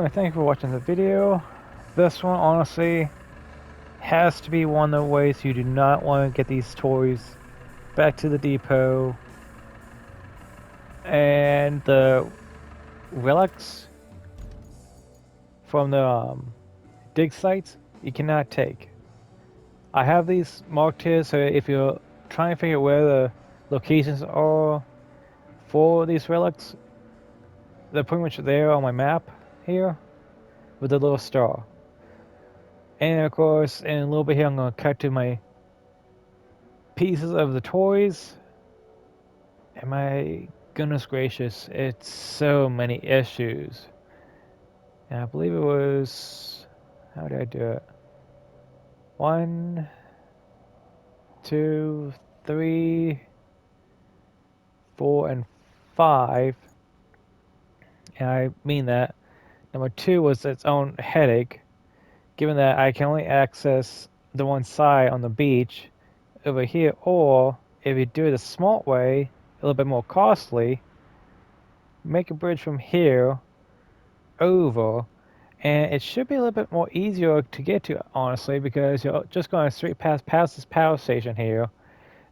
to thank you for watching the video. This one, honestly, has to be one of the ways you do not want to get these toys back to the depot. And the relics from the dig sites, you cannot take. I have these marked here, so if you're trying to figure out where the locations are for these relics, they're pretty much there on my map here with a little star. And of course, in a little bit here, I'm going to cut to my pieces of the toys. And my goodness gracious, it's so many issues. And I believe it was, how did I do it? 1, 2, 3, 4, and 5. And I mean that. Number 2 was its own headache, given that I can only access the one side on the beach over here, or if you do it the smart way, a little bit more costly, make a bridge from here over, and it should be a little bit more easier to get to, honestly, because you're just going straight past this power station here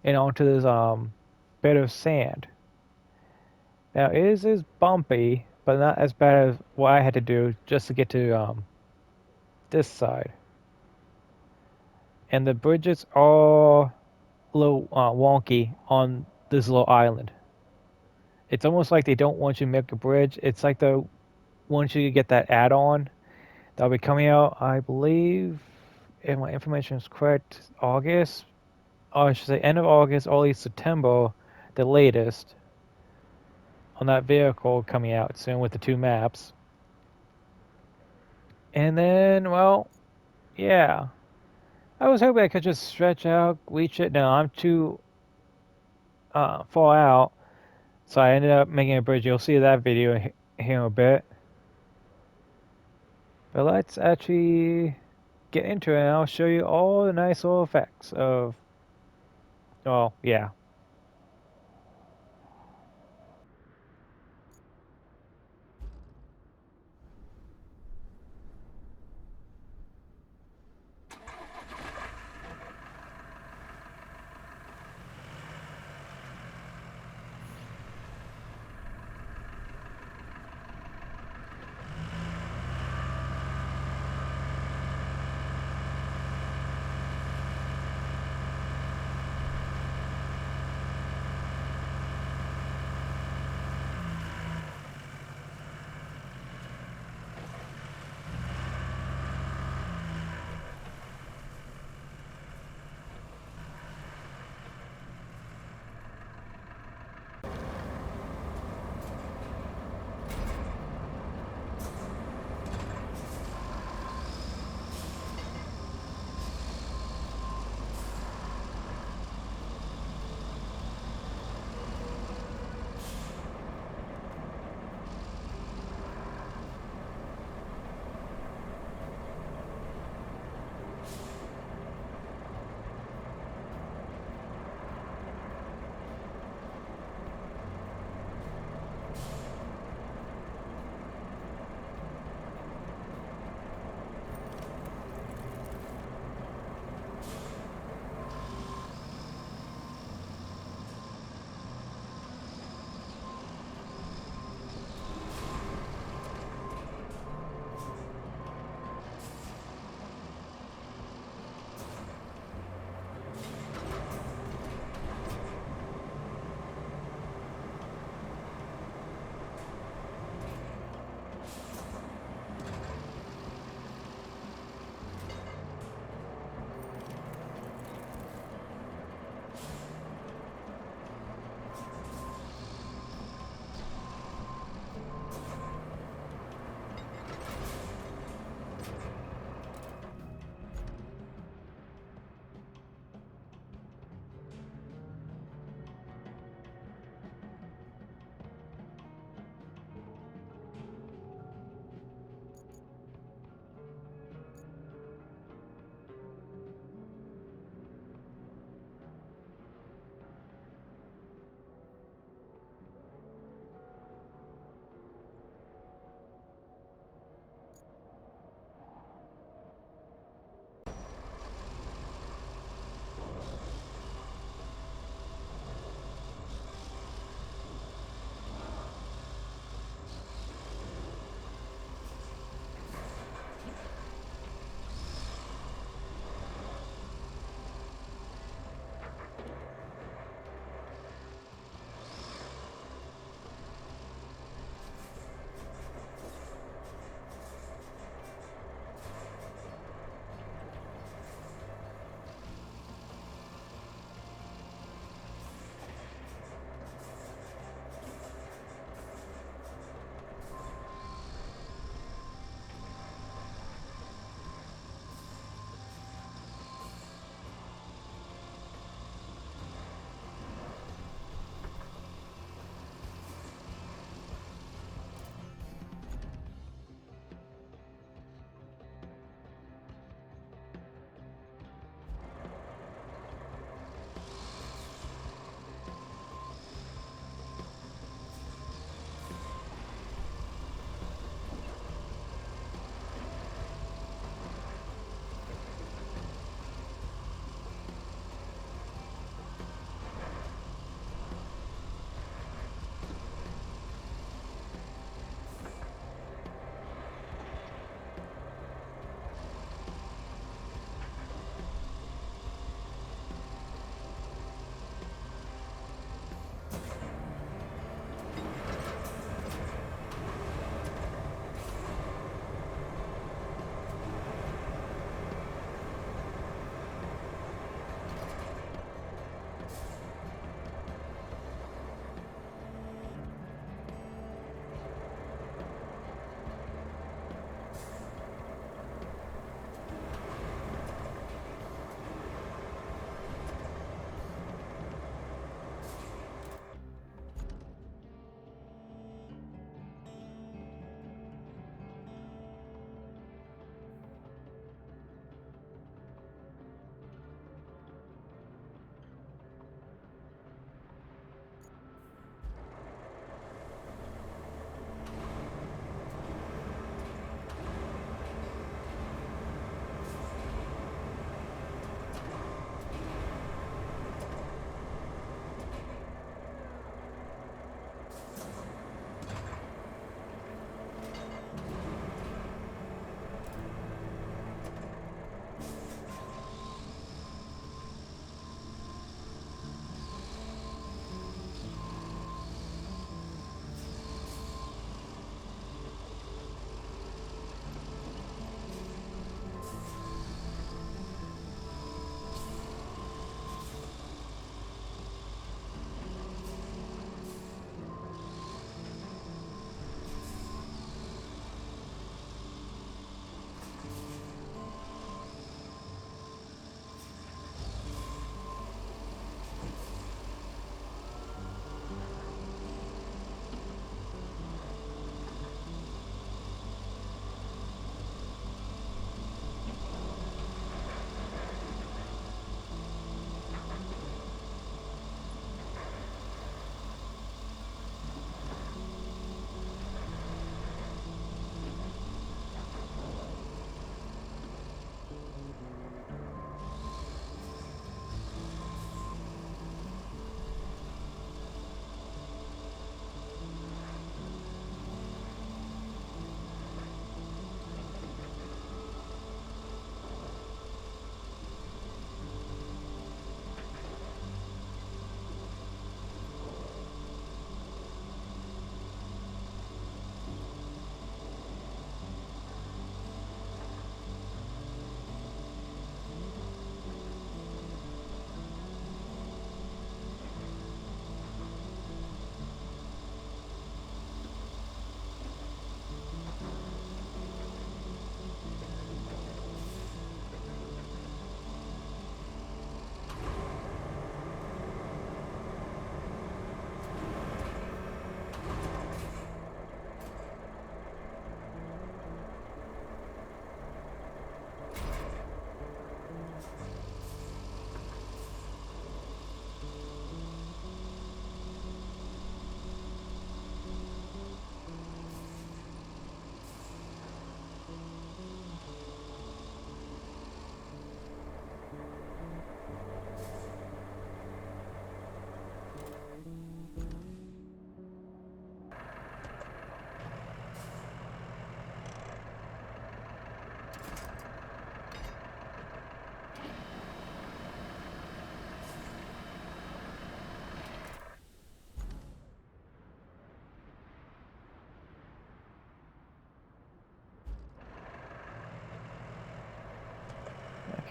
and onto this bed of sand. Now it is bumpy, but not as bad as what I had to do just to get to this side. And the bridges are a little wonky on this little island. It's almost like they don't want you to make a bridge. It's like they want you to get that add-on that'll be coming out, I believe, if my information is correct, August. Or I should say end of August, early September, the latest, on that vehicle coming out soon with the 2 maps. And then, well, yeah. I was hoping I could just stretch out, reach it. No, I'm too far out. So I ended up making a bridge. You'll see that video here in a bit. But let's actually get into it, and I'll show you all the nice little effects of, oh, yeah.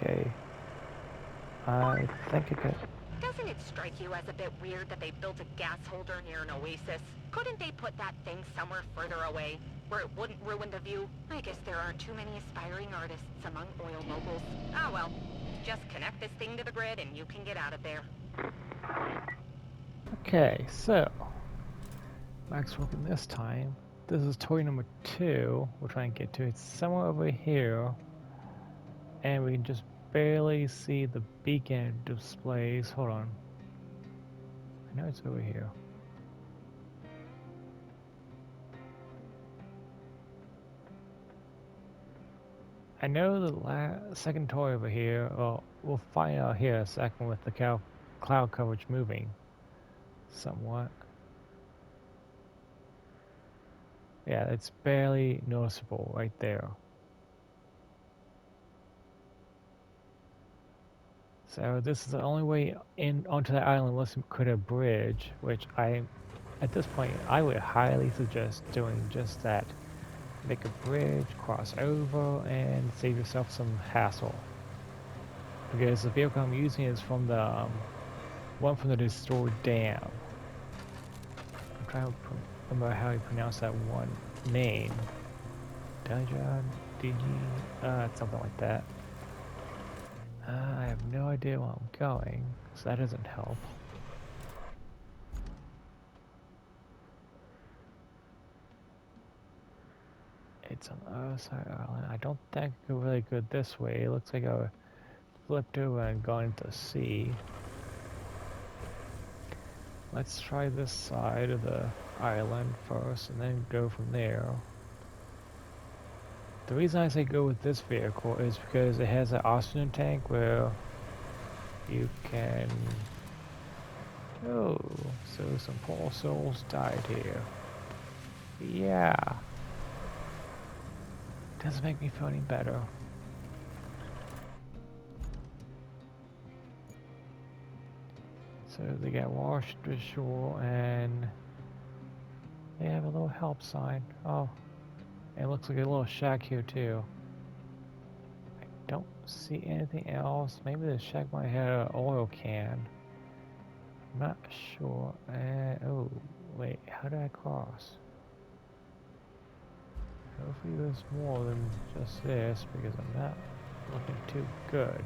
Okay. I think I could. Doesn't it strike you as a bit weird that they built a gas holder near an oasis? Couldn't they put that thing somewhere further away, where it wouldn't ruin the view? I guess there aren't too many aspiring artists among oil moguls. Ah well, just connect this thing to the grid and you can get out of there. Okay, so max working this time. This is toy number 2. We're trying to get to. It's somewhere over here, and we can just barely see the beacon displays. Hold on. I know it's over here. I know the second toy over here. Well, we'll find out here in a second with the cloud coverage moving somewhat. Yeah, it's barely noticeable right there. So this is the only way in onto the island unless we create a bridge, which at this point, I would highly suggest doing just that. Make a bridge, cross over, and save yourself some hassle. Because the vehicle I'm using is from the one from the destroyed dam. I'm trying to remember how you pronounce that one name. Dajan, Digi, something like that. I have no idea where I'm going, so that doesn't help. It's on the other side of the island. I don't think I could really go this way. It looks like I flipped over and gone into the sea. Let's try this side of the island first and then go from there. The reason I say go with this vehicle is because it has an oxygen tank where you can... Oh, so some poor souls died here. Yeah. Doesn't make me feel any better. So they got washed ashore and they have a little help sign. Oh, and it looks like a little shack here too. I don't see anything else. Maybe the shack might have an oil can. I'm not sure. Oh, wait, how did I cross? Hopefully there's more than just this because I'm not looking too good.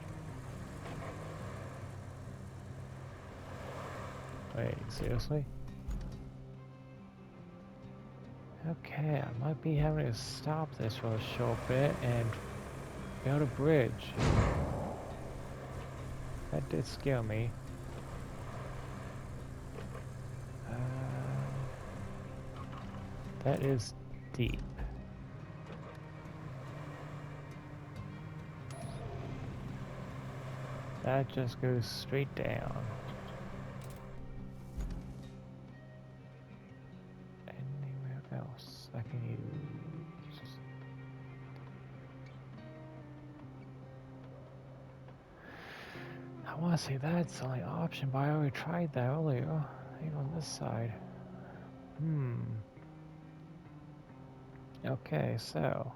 Wait, seriously? Okay, I might be having to stop this for a short bit and build a bridge. That did scare me. That is deep. That just goes straight down. Anywhere else I can use? I want to say that's the only option, but I already tried that earlier. Even on this side. Okay, so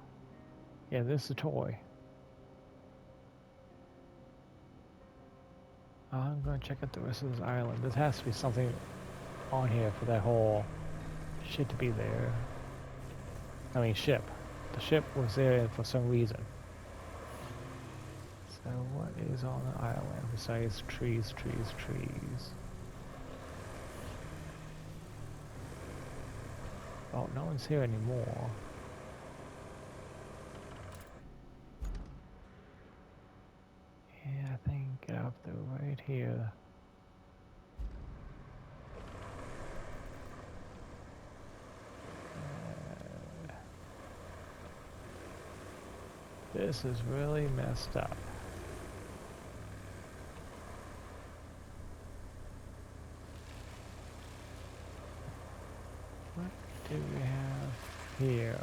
yeah, this is a toy. I'm gonna check out the rest of this island. There has to be something on here for that whole shit to be there. I mean, ship. The ship was there for some reason. So what is on the island besides trees, trees, trees? Oh, no one's here anymore. Yeah, I think get up there right here. This is really messed up. What do we have here?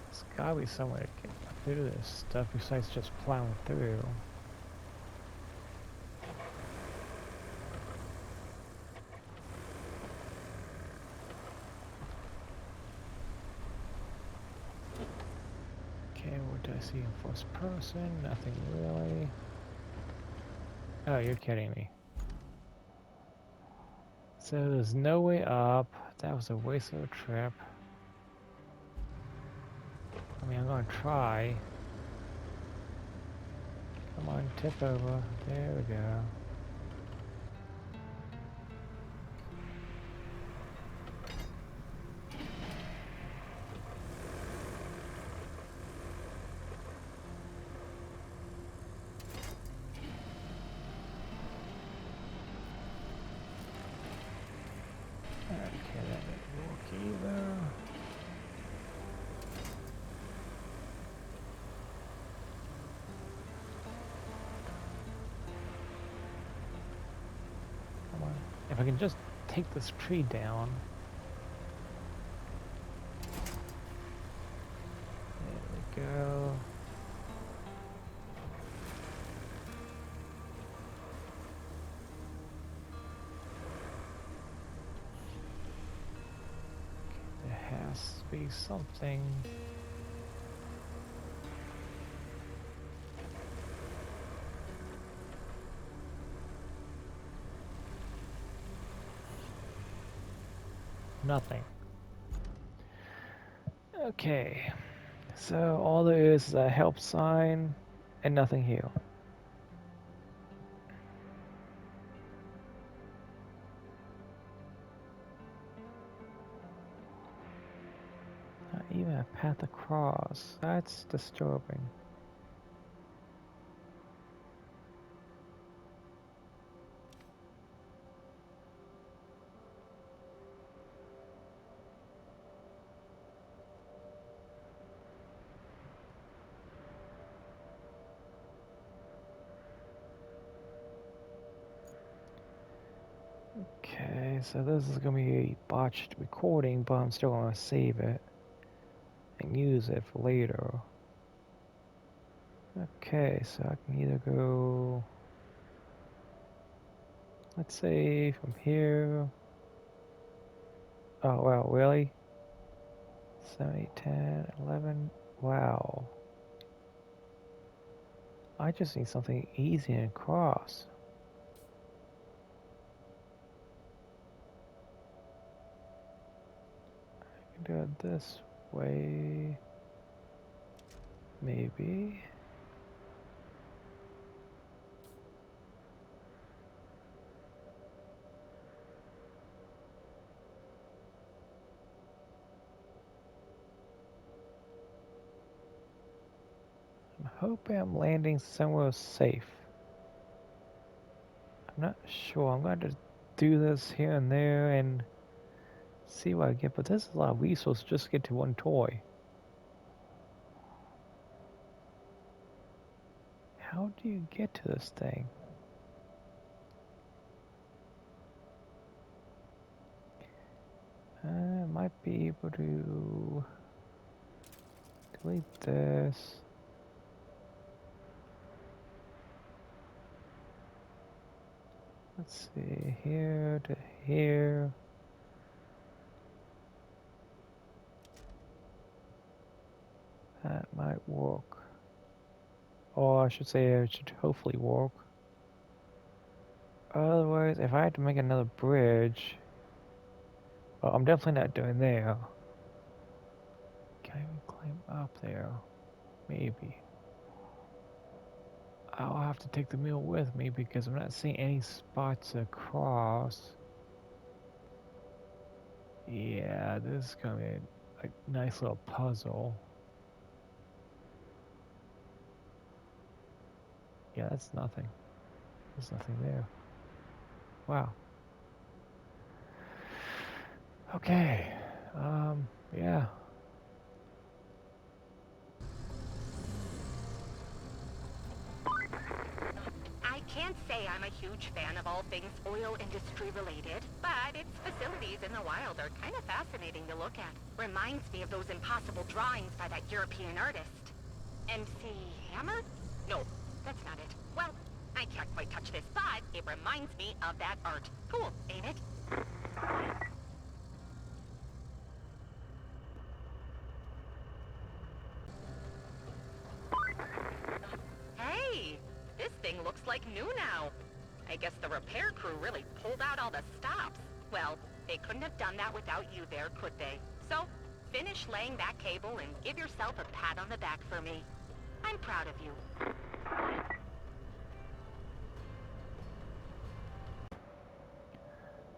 There's gotta be some way to get through this stuff besides just plowing through. see in first person, nothing really. Oh, you're kidding me. So there's no way up. That was a waste of a trip. I mean, I'm gonna try. Come on, tip over. There we go. Okay, that didn't work either. Come on. If I can just take this tree down. There we go. There has to be something. Nothing. Okay. So all there is a help sign and nothing here. Not even a path across. That's disturbing. Okay, so this is gonna be a botched recording, but I'm still gonna save it and use it for later. Okay, so I can either go, let's say from here. Oh, wow, really? 7, 8, 10, 11. Wow. I just need something easy and cross. I can do it this way. Maybe. I'm hoping I'm landing somewhere safe. I'm not sure. I'm going to do this here and there and see what I get, but this is a lot of resources just to get to one toy. How do you get to this thing? I might be able to delete this. Let's see, here to here. That might work. Or I should say it should hopefully work. Otherwise, if I had to make another bridge, well, I'm definitely not doing there. Can I even climb up there? Maybe. I'll have to take the meal with me because I'm not seeing any spots across. Yeah, this is gonna be a nice little puzzle. Yeah, that's nothing. There's nothing there. Wow. Okay. Yeah. I can't say I'm a huge fan of all things oil industry related, but its facilities in the wild are kind of fascinating to look at. Reminds me of those impossible drawings by that European artist. MC Hammer? No, that's not it. Well, I can't quite touch this, but it reminds me of that art. Cool, ain't it? thing looks like new now. I guess the repair crew really pulled out all the stops. Well, they couldn't have done that without you there, could they? So, finish laying that cable and give yourself a pat on the back for me. I'm proud of you.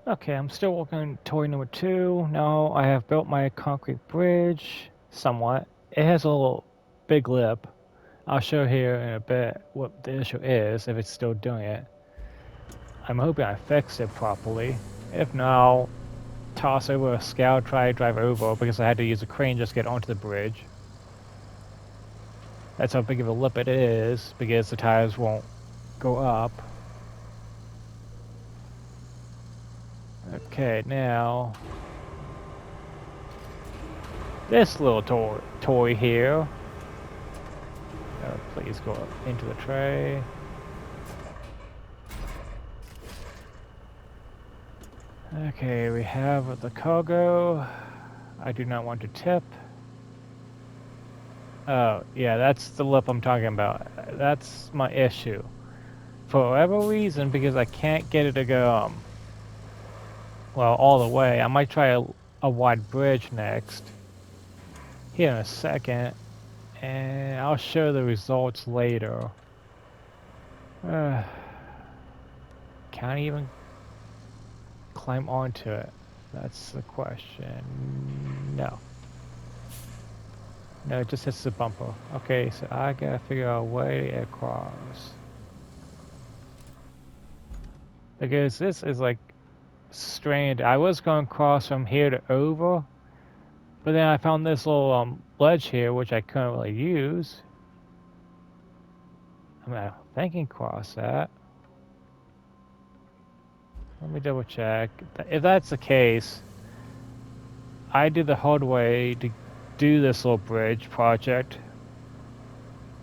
Okay, I'm still working on toy number 2. Now I have built my concrete bridge, somewhat. It has a little big lip. I'll show here in a bit what the issue is, if it's still doing it. I'm hoping I fixed it properly. If not, I'll toss over a scout, try to drive over, because I had to use a crane just to get onto the bridge. That's how big of a lip it is, because the tires won't go up. Okay, now this little toy here. Please go up into the tray. Okay, we have the cargo. I do not want to tip. Oh, yeah, that's the lip I'm talking about. That's my issue. For whatever reason, because I can't get it to go, well, all the way. I might try a wide bridge next. Here in a second. And I'll show the results later. Can't even climb onto it. That's the question. No. No, it just hits the bumper. Okay, so I gotta figure out a way across. Because this is like strange. I was going to cross from here to over, but then I found this little ledge here, which I couldn't really use. I mean, I think I can cross that. Let me double check. If that's the case, I did the hard way to do this little bridge project,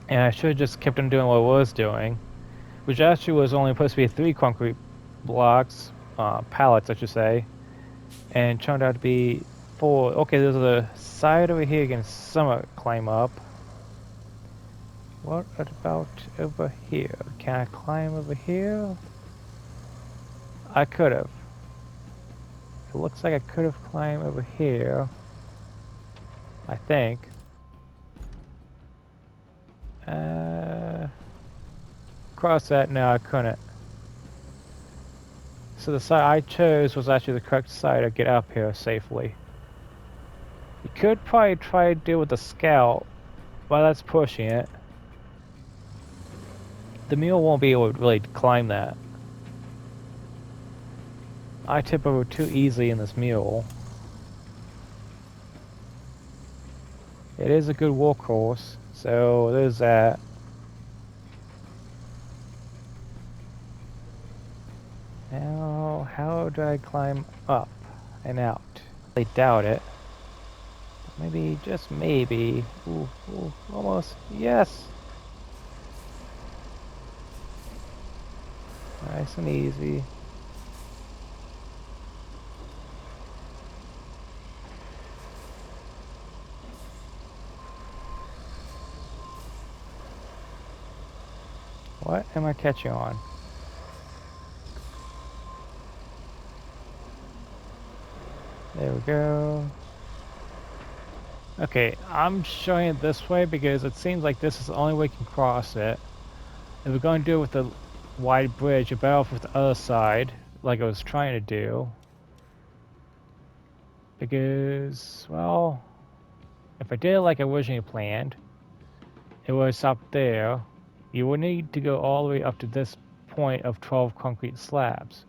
and I should have just kept on doing what I was doing, which actually was only supposed to be 3 concrete blocks, pallets I should say, and turned out to be 4. Okay, there's a side over here you can somewhat climb up. What about over here? Can I climb over here? I could have. It looks like I could have climbed over here. I think. Cross that? No, I couldn't. So the side I chose was actually the correct side to get up here safely. You could probably try to deal with the scout, but that's pushing it. The mule won't be able to really climb that. I tip over too easily in this mule. It is a good workhorse, so there's that. Now, how do I climb up and out? I doubt it. Maybe, just maybe. Ooh, ooh, almost. Yes! Nice and easy. What am I catching on? There we go. Okay, I'm showing it this way because it seems like this is the only way we can cross it. If we're going to do it with the wide bridge, you're better off with the other side, like I was trying to do. Because, well, if I did it like I originally planned, it would stop there. You would need to go all the way up to this point of 12 concrete slabs.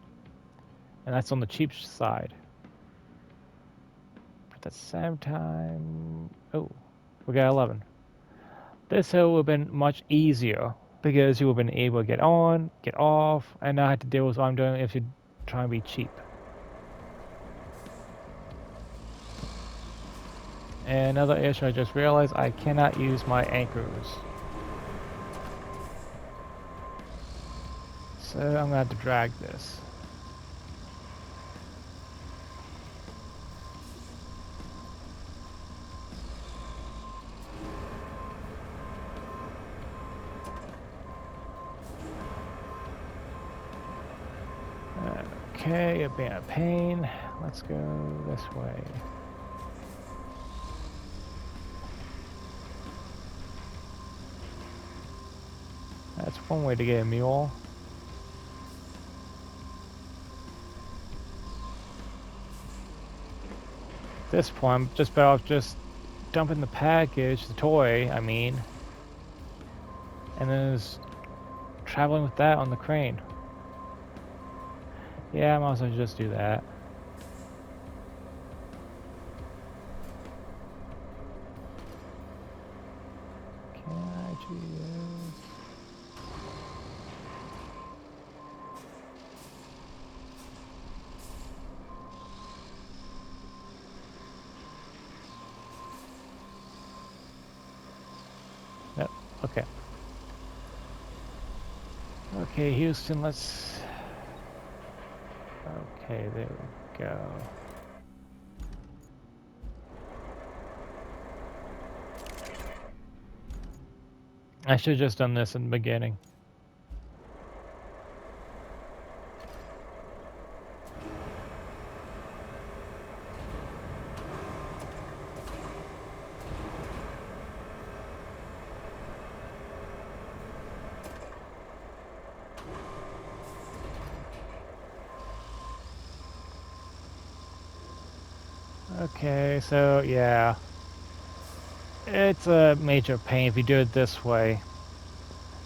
And that's on the cheap side. But at the same time... Oh, we got 11. This hill would have been much easier because you would have been able to get on, get off, and not have to deal with what I'm doing if you're trying to be cheap. And another issue I just realized, I cannot use my anchors. So I'm going to have to drag this. Okay, you're being a pain. Let's go this way. That's one way to get a mule. At this point, I'm just better off just dumping the package, the toy, I mean, and then just traveling with that on the crane. Yeah, I might as well just do that. Can I do this? Yep, okay. Okay, Houston, let's... Okay, there we go. I should have just done this in the beginning. Okay, so yeah. It's a major pain if you do it this way.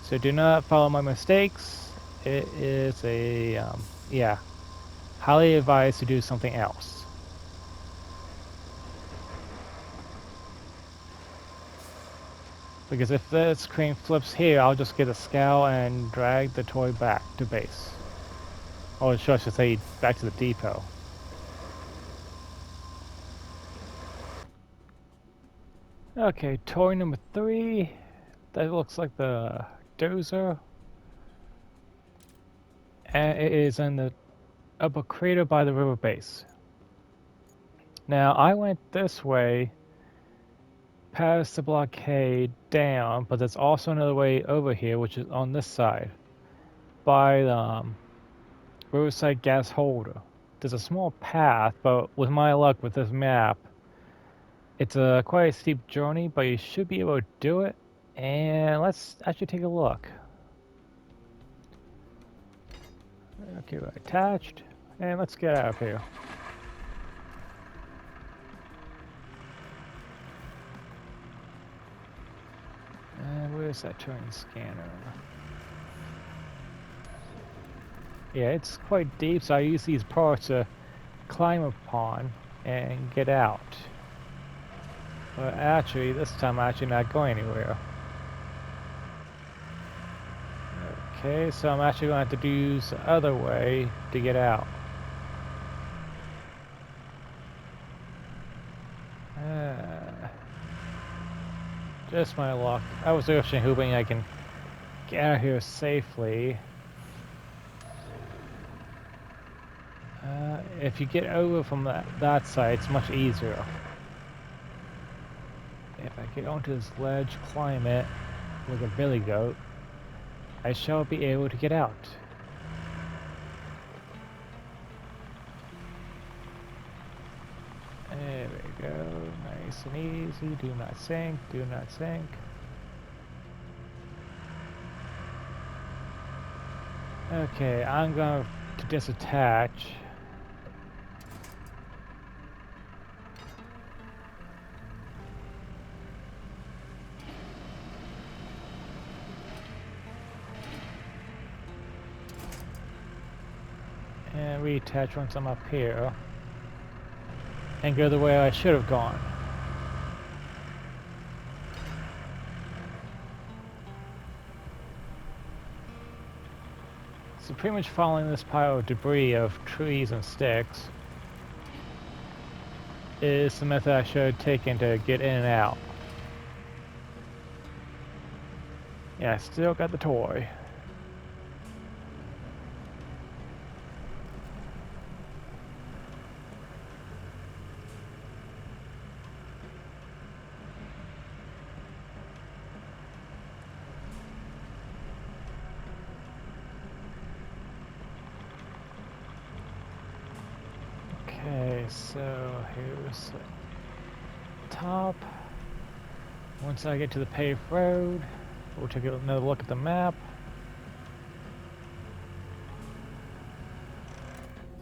So do not follow my mistakes. It is a, yeah, highly advised to do something else. Because if this crane flips here, I'll just get a scow and drag the toy back to base. Or I should say, back to the depot. Okay, toy number 3. That looks like the dozer. And it is in the upper crater by the river base. Now, I went this way, past the blockade, down, but there's also another way over here, which is on this side, by the roadside gas holder. There's a small path, but with my luck with this map, it's a quite a steep journey, but you should be able to do it. And let's actually take a look. Okay, we're attached, and let's get out of here. And where's that turn scanner? Yeah, it's quite deep, so I use these parts to climb upon and get out. But actually, this time I'm actually not going anywhere. Okay, so I'm actually going to have to use the other way to get out. Just my luck. I was actually hoping I can get out of here safely. If you get over from that side, it's much easier. If I get onto this ledge, climb it with a billy goat, I shall be able to get out. There we go, nice and easy, do not sink, do not sink. Okay, I'm going to disattach. And reattach once I'm up here. And go the way I should have gone. So pretty much following this pile of debris of trees and sticks is the method I should have taken to get in and out. Yeah, I still got the toy. so here's the top. Once I get to the paved road, we'll take another look at the map.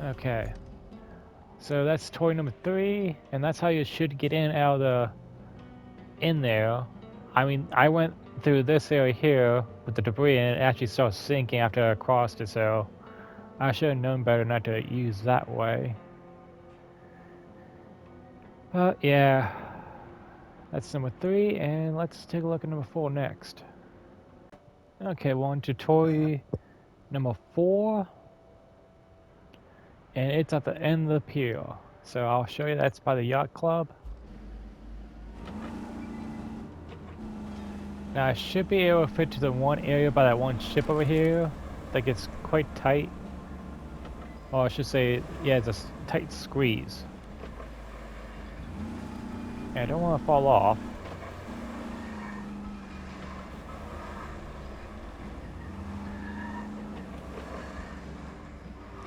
Okay. So that's toy number 3, and that's how you should get out of in there. I mean, I went through this area here with the debris, and it actually started sinking after I crossed it, so I should have known better not to use that way. But yeah, that's number 3, and let's take a look at number 4 next. Okay, we're on to toy number 4, and it's at the end of the pier. So I'll show you that's by the yacht club. Now I should be able to fit to the one area by that one ship over here. I think it's quite tight. Or I should say, yeah, it's a tight squeeze. And I don't want to fall off.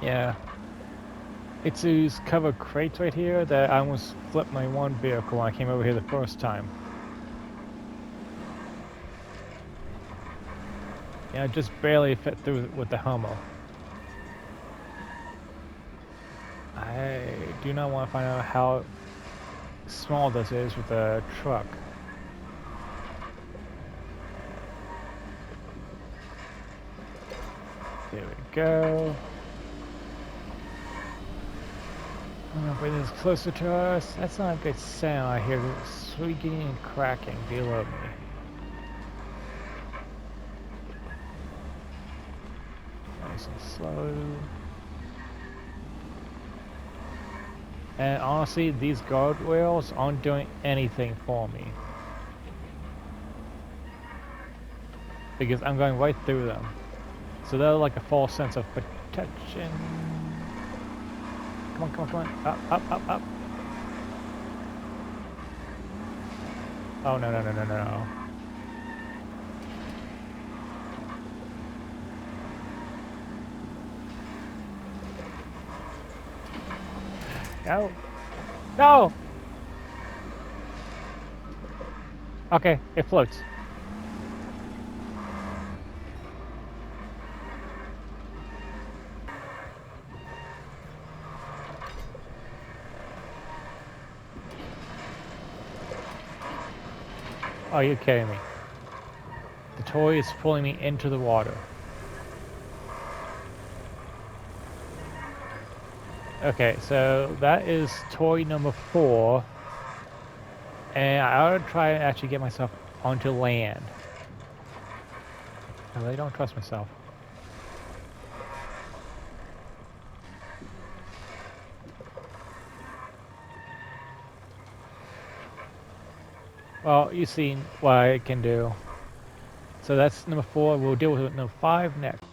Yeah. It's these covered crates right here that I almost flipped my one vehicle when I came over here the first time. Yeah, I just barely fit through with the Hummer. I do not want to find out how small this is with a truck. There we go. I'm gonna bring this closer to us. That's not a good sound. I hear squeaking and cracking below me. Nice and slow. And honestly, these guardrails aren't doing anything for me. Because I'm going right through them. So they're like a false sense of protection. Come on, come on, come on. Up, up, up, up. Oh, no, no, no, no, no. No. No! Okay, it floats. Oh, you're kidding me. The toy is pulling me into the water. Okay, so that is toy number 4. And I ought to try and actually get myself onto land. I really don't trust myself. Well, you've seen what I can do. So that's number 4. We'll deal with number 5 next.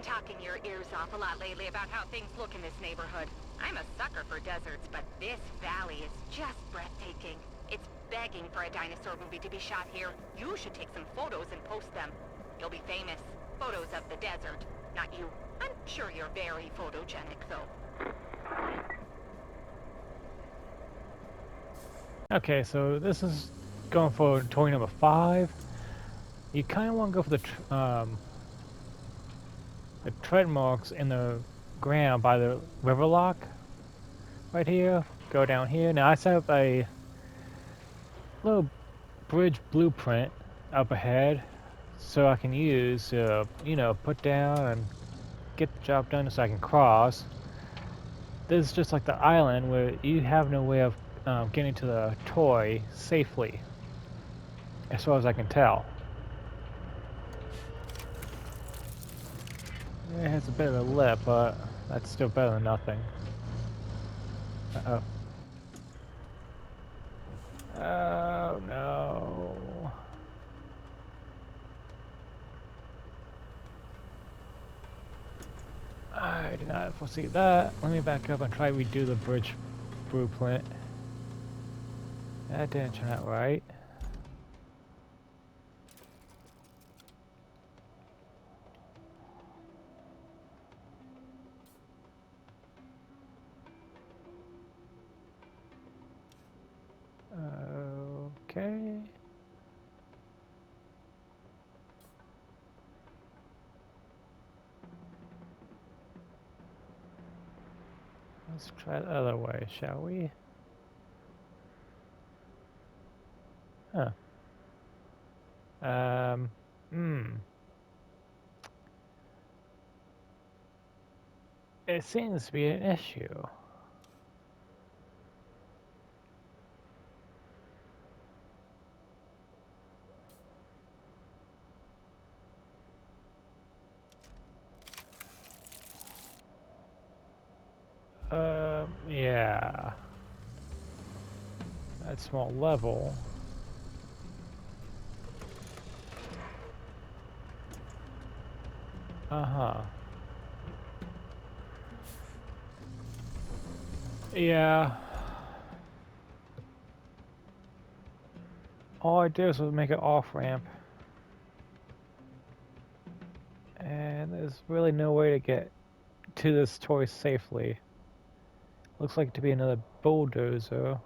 talking your ears off a lot lately about how things look in this neighborhood. I'm a sucker for deserts, but this valley is just breathtaking. It's begging for a dinosaur movie to be shot here. You should take some photos and post them. You'll be famous. Photos of the desert, not you. I'm sure you're very photogenic, though. Okay, so this is going for toy number 5. You kind of want to go for the tread marks in the ground by the river lock right here. Go down here. Now I set up a little bridge blueprint up ahead so I can use you know, put down and get the job done so I can cross. This is just like the island where you have no way of getting to the toy safely, as far as I can tell. It has a bit of a lip, but that's still better than nothing. Uh-oh. Oh no. I did not foresee that. Let me back up and try to redo the bridge blueprint. That didn't turn out right. Okay. Let's try the other way, shall we? Huh. It seems to be an issue. Yeah. That small level. Uh-huh. Yeah. All I did was make an off-ramp. And there's really no way to get to this toy safely. Looks like to be another bulldozer.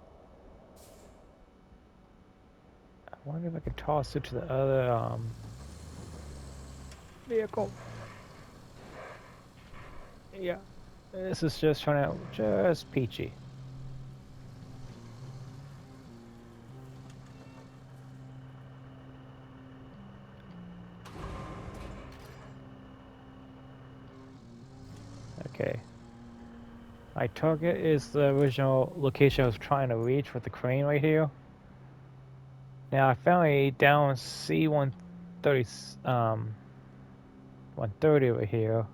I wonder if I could toss it to the other vehicle. Yeah. This is just trying out just peachy. Okay. My target is the original location I was trying to reach with the crane right here. Now I found a down C-130 130 over here.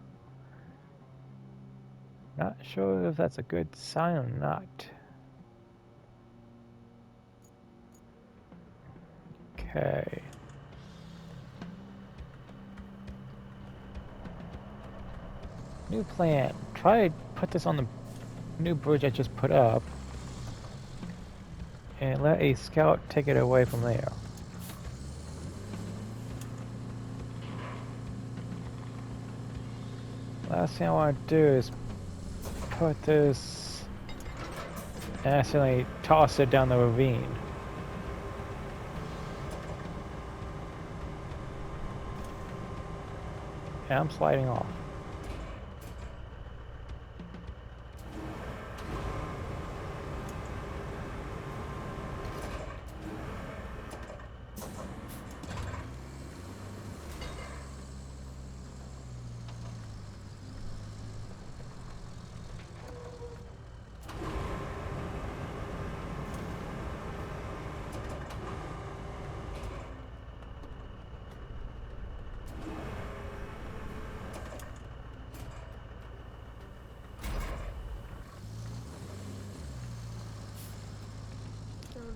Not sure if that's a good sign or not. Okay. New plan. Try to put this on the new bridge I just put up. And let a scout take it away from there. Last thing I want to do is put this and accidentally toss it down the ravine. And I'm sliding off.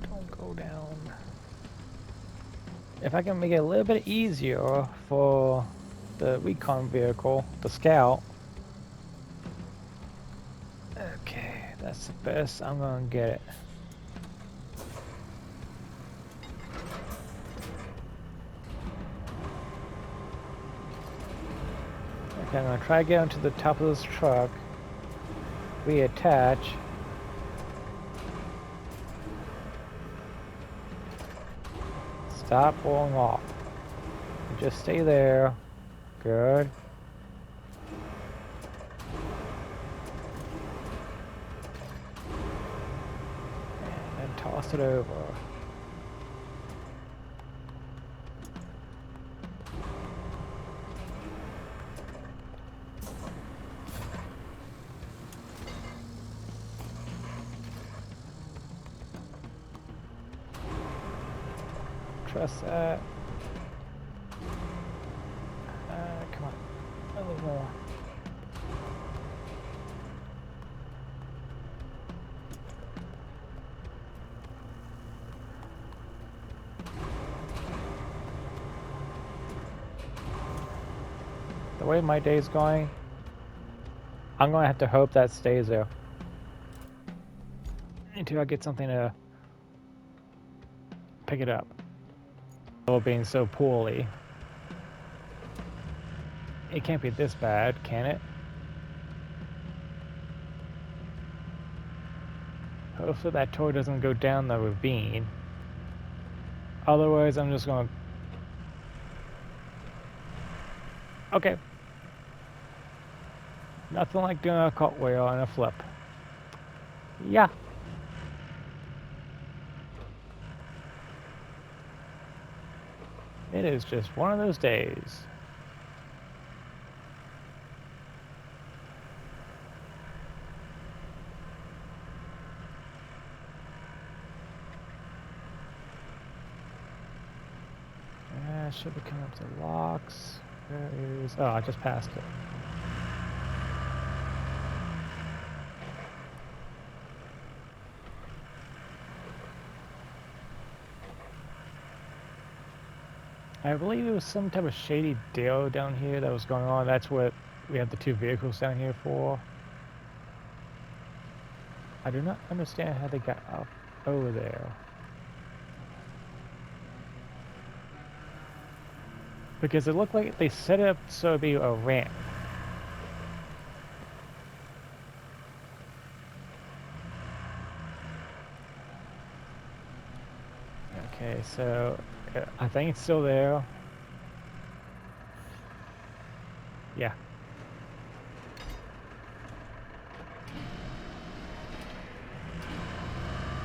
Don't go down. If I can make it a little bit easier for the recon vehicle, the scout. Okay, that's the best. I'm gonna get it. Okay, I'm gonna try to get onto the top of this truck. Reattach. Stop rolling off. Just stay there. Good. And toss it over. Trust that. Come on. A little more. The way my day's going, I'm gonna have to hope that stays there until I get something to pick it up. Oh, being so poorly. It can't be this bad, can it? Hopefully that toy doesn't go down the ravine. Otherwise, I'm just gonna... Okay. Nothing like doing a cartwheel and a flip. Yeah. It is just one of those days. Should be coming up to locks. Where is... Oh, I just passed it. I believe it was some type of shady deal down here that was going on. That's what we have the two vehicles down here for. I do not understand how they got up over there. Because it looked like they set it up so it'd be a ramp. Okay, so I think it's still there. Yeah.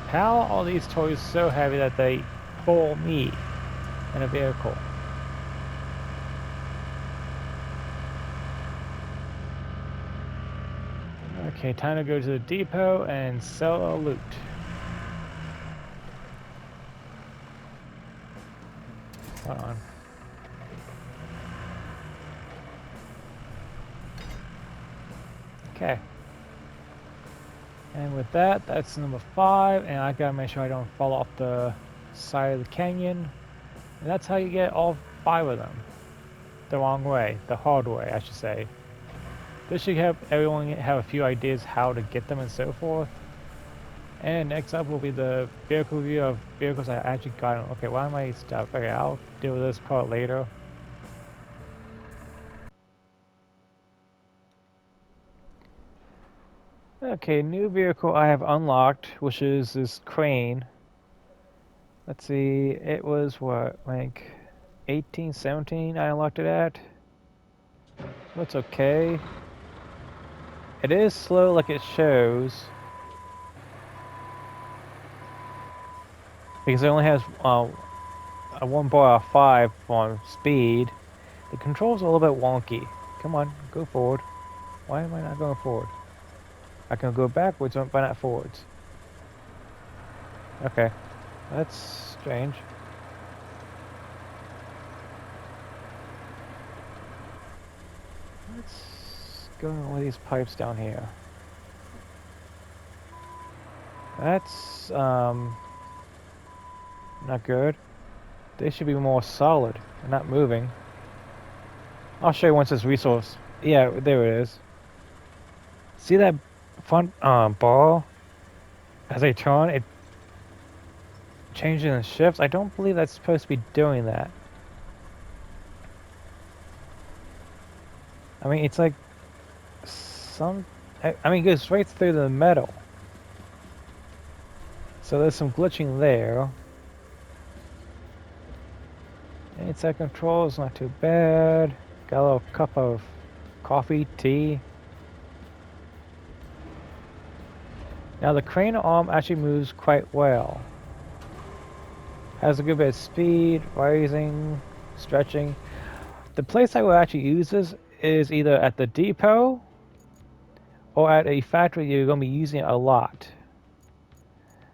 How are these toys so heavy that they pull me in a vehicle? Okay, time to go to the depot and sell a loot. Hold on. Okay. And with that, that's number 5, and I gotta make sure I don't fall off the side of the canyon. And that's how you get all 5 of them. The wrong way, the hard way, I should say. This should help everyone have a few ideas how to get them and so forth. And next up will be the vehicle review of vehicles I actually got. Okay, why am I stuck? Okay, I'll deal with this part later. Okay, new vehicle I have unlocked, which is this crane. Let's see, it was what, like 18, 17 I unlocked it at. That's okay. It is slow like it shows. Because it only has a 1 bar of 5 on speed. The controls are a little bit wonky. Come on, go forward. Why am I not going forward? I can go backwards, but not forwards. Okay, that's strange. Let's go on one of these pipes down here. That's not good. They should be more solid and not moving. I'll show you once this resource. Yeah, there it is. See that front ball? As I turn, it changes and shifts. I don't believe that's supposed to be doing that. I mean, it's like some... I mean, it goes right through the metal. So there's some glitching there. 8-set controls, not too bad. Got a little cup of coffee, tea. Now the crane arm actually moves quite well. Has a good bit of speed, rising, stretching. The place I will actually use this is either at the depot or at a factory you're going to be using it a lot.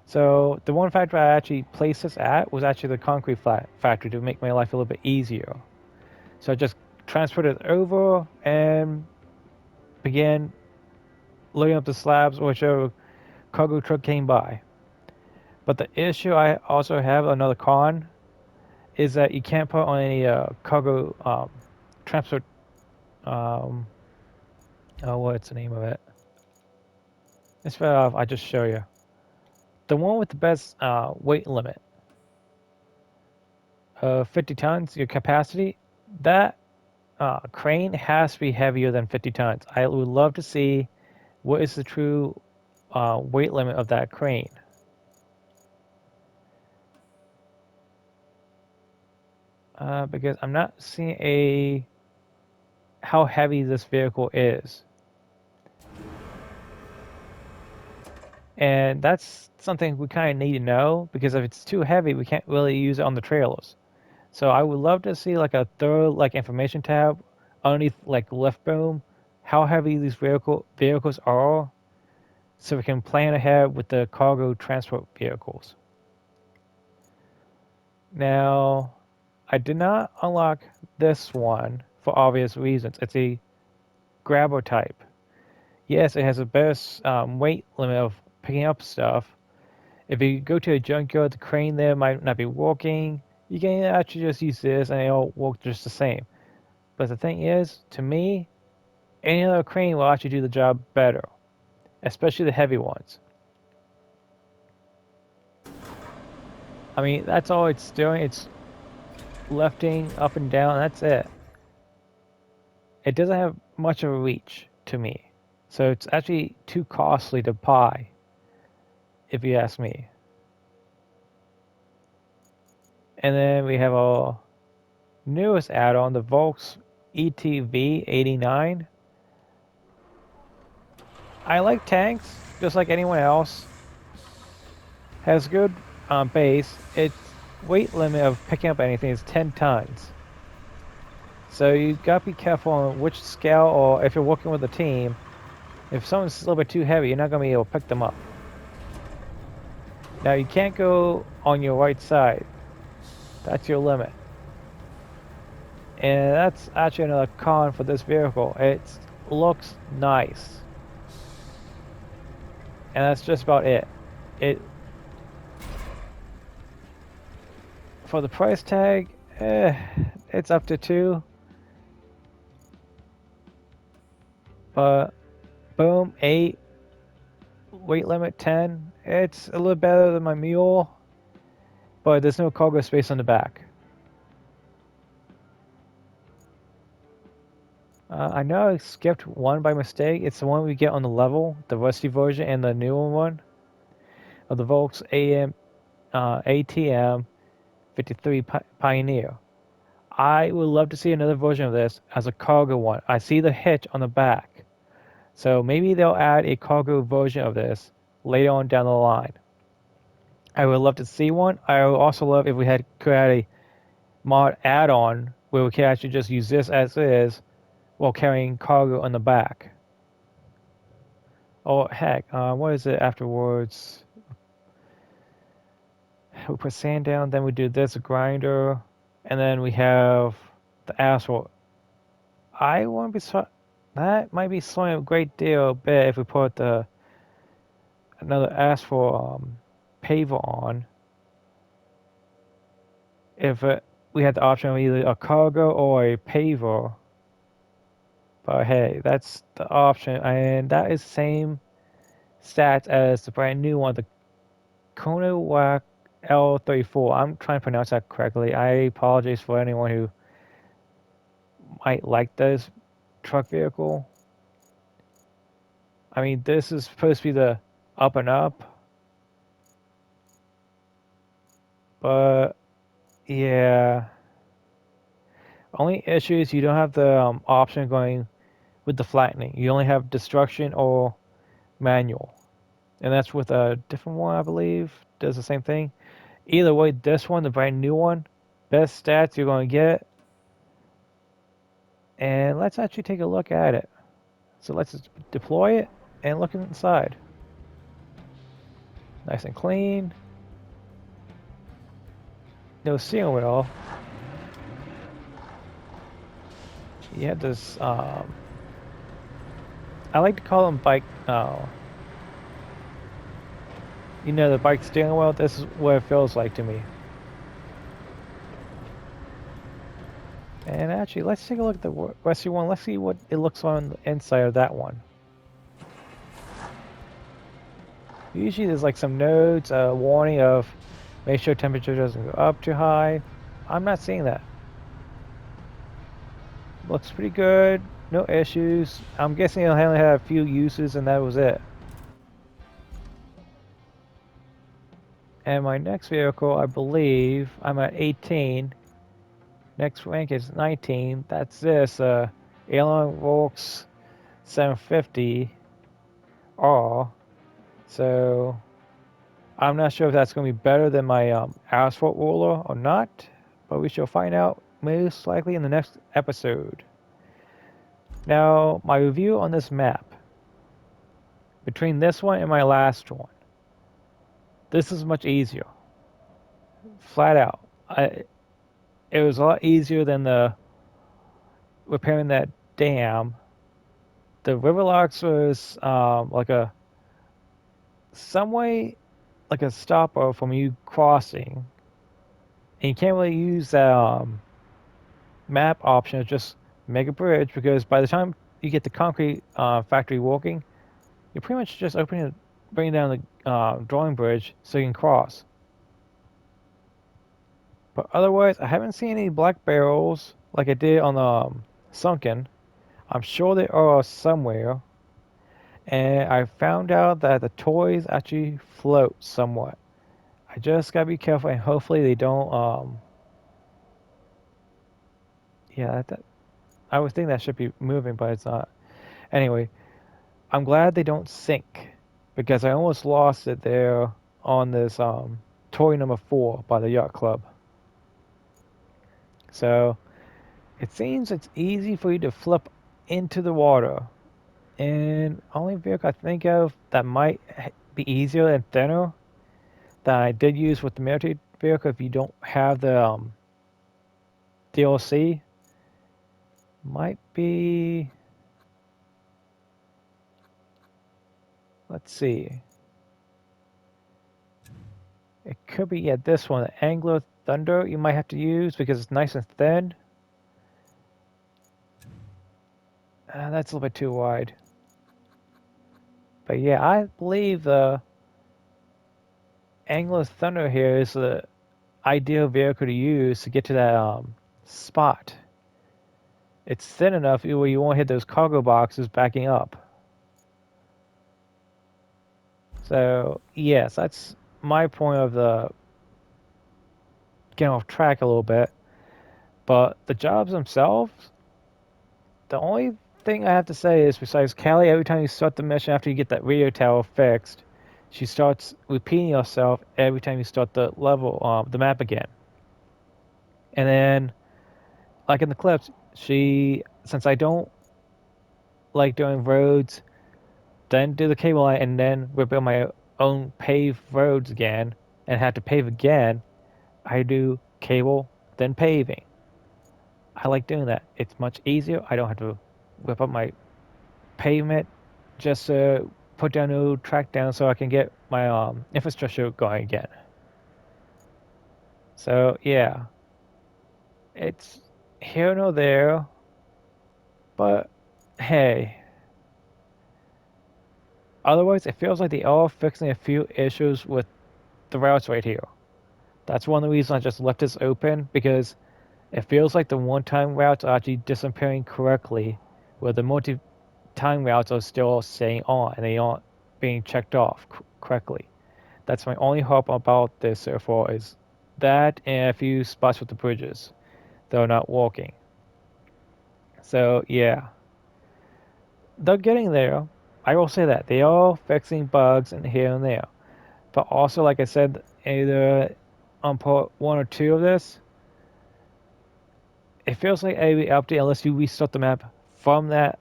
So the one factory I actually placed this at was actually the concrete factory to make my life a little bit easier. So I just transferred it over and began loading up the slabs whichever cargo truck came by. But the issue I also have, another con, is that you can't put on any cargo transport. Oh, what's the name of it? It's I just show you. The one with the best weight limit, 50 tons, your capacity. That crane has to be heavier than 50 tons. I would love to see what is the true weight limit of that crane. Because I'm not seeing how heavy this vehicle is. And that's something we kind of need to know, because if it's too heavy, we can't really use it on the trailers. So I would love to see like a thorough like information tab underneath like left boom, how heavy these vehicles are, so we can plan ahead with the cargo transport vehicles. Now, I did not unlock this one for obvious reasons. It's a grabber type. Yes, it has a better weight limit of picking up stuff. If you go to a junkyard, the crane there might not be working. You can actually just use this and it'll work just the same. But the thing is, to me, any other crane will actually do the job better, especially the heavy ones. I mean, that's all it's doing. It's lifting up and down. That's it. It doesn't have much of a reach to me. So it's actually too costly to buy, if you ask me. And then we have our newest add-on, the Volks ETV89. I like tanks, just like anyone else. Has good base. Its weight limit of picking up anything is 10 tons. So you gotta be careful on which scale, or if you're working with a team, if someone's a little bit too heavy, you're not gonna be able to pick them up. Now you can't go on your right side. That's your limit. And that's actually another con for this vehicle. It looks nice. And that's just about it. For the price tag, it's up to 2. But boom, 8. Weight limit 10. It's a little better than my mule, but there's no cargo space on the back. I know I skipped one by mistake. It's the one we get on the level, the rusty version, and the newer one of the Volks ATM 53 Pioneer. I would love to see another version of this as a cargo one. I see the hitch on the back, so maybe they'll add a cargo version of this later on down the line. I would love to see one. I would also love if we could add a mod add-on where we can actually just use this as is while carrying cargo on the back. Oh heck, what is it afterwards? We put sand down, then we do this, a grinder, and then we have the asphalt. I want to be that might be slowing a great deal bit if we put another asphalt paver on. If we had the option of either a cargo or a paver, But hey, that's the option, and that is the same stats as the brand new one, the Konowak L34. I'm trying to pronounce that correctly. I apologize for anyone who might like this truck vehicle. I mean, this is supposed to be the up and up, but yeah. Only issue is you don't have the option going with the flattening. You only have destruction or manual. And that's with a different one, I believe. Does the same thing. Either way, this one, the brand new one, best stats you're going to get. And let's actually take a look at it. So let's just deploy it and look inside. Nice and clean. No steering wheel. You have this, I like to call them bike, you know, the bike steering wheel. This is what it feels like to me. And actually, let's take a look at the rescue one. Let's see what it looks on the inside of that one. Usually there's like some notes, a warning of make sure temperature doesn't go up too high. I'm not seeing that. Looks pretty good. No issues. I'm guessing it'll only have a few uses and that was it. And my next vehicle, I believe, I'm at 18. Next rank is 19. That's this, Alien Volks 750 R. So I'm not sure if that's going to be better than my asphalt roller or not, but we shall find out most likely in the next episode. Now, my review on this map. Between this one and my last one, this is much easier. Flat out. It was a lot easier than the repairing that dam. The Riverlocks was like a some way like a stopper from you crossing, and you can't really use that map option to just make a bridge because by the time you get the concrete factory working, you're pretty much just bringing down the drawing bridge so you can cross. But otherwise, I haven't seen any black barrels like I did on the Sunken. I'm sure they are somewhere. And I found out that the toys actually float somewhat. I just gotta be careful and hopefully they don't, yeah, I would think that should be moving, but it's not. Anyway, I'm glad they don't sink because I almost lost it there on this toy number 4 by the yacht club. So it seems it's easy for you to flip into the water. And only vehicle I think of that might be easier and thinner that I did use with the military vehicle if you don't have the DLC might be, let's see, it could be, yeah, this one, the Anglo Thunder you might have to use because it's nice and thin. That's a little bit too wide. But yeah, I believe the Anglo Thunder here is the ideal vehicle to use to get to that spot. It's thin enough where you won't hit those cargo boxes backing up. So yes, that's my point of the getting off track a little bit. But the jobs themselves, the only thing I have to say is besides Callie, every time you start the mission after you get that radio tower fixed, she starts repeating herself every time you start the level, the map again. And then, like in the clips, since I don't like doing roads, then do the cable line, and then rebuild my own paved roads again, and have to pave again, I do cable, then paving. I like doing that. It's much easier. I don't have to whip up my pavement just to put down a new track down so I can get my infrastructure going again. So yeah, it's here nor there, but hey, otherwise it feels like they are fixing a few issues with the routes right here. That's one of the reasons I just left this open, because it feels like the one-time routes are actually disappearing correctly, where the multi-time routes are still staying on and they aren't being checked off correctly. That's my only hope about this so far, is that and a few spots with the bridges that are not working. So yeah, they're getting there. I will say that they are fixing bugs in here and there, but also like I said, either on part 1 or 2 of this, it feels like every update, unless you restart the map from that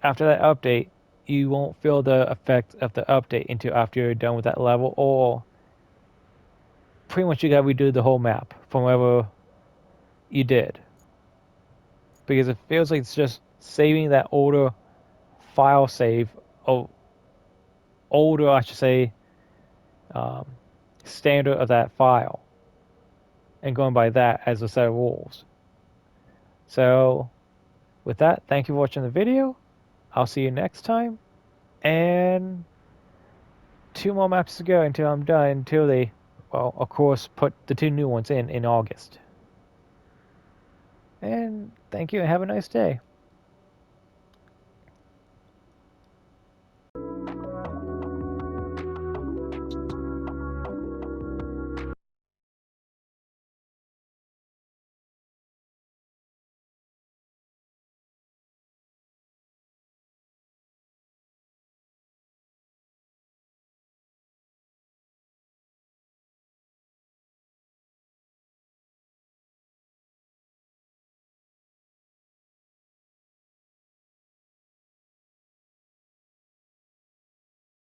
after that update, you won't feel the effect of the update until after you're done with that level, or pretty much you gotta redo the whole map from wherever you did, because it feels like it's just saving that older file save, or older, I should say, um, standard of that file, and going by that as a set of rules. So, with that, thank you for watching the video. I'll see you next time, and 2 more maps to go until I'm done, until they, well, of course, put the 2 new ones in August. And thank you and have a nice day.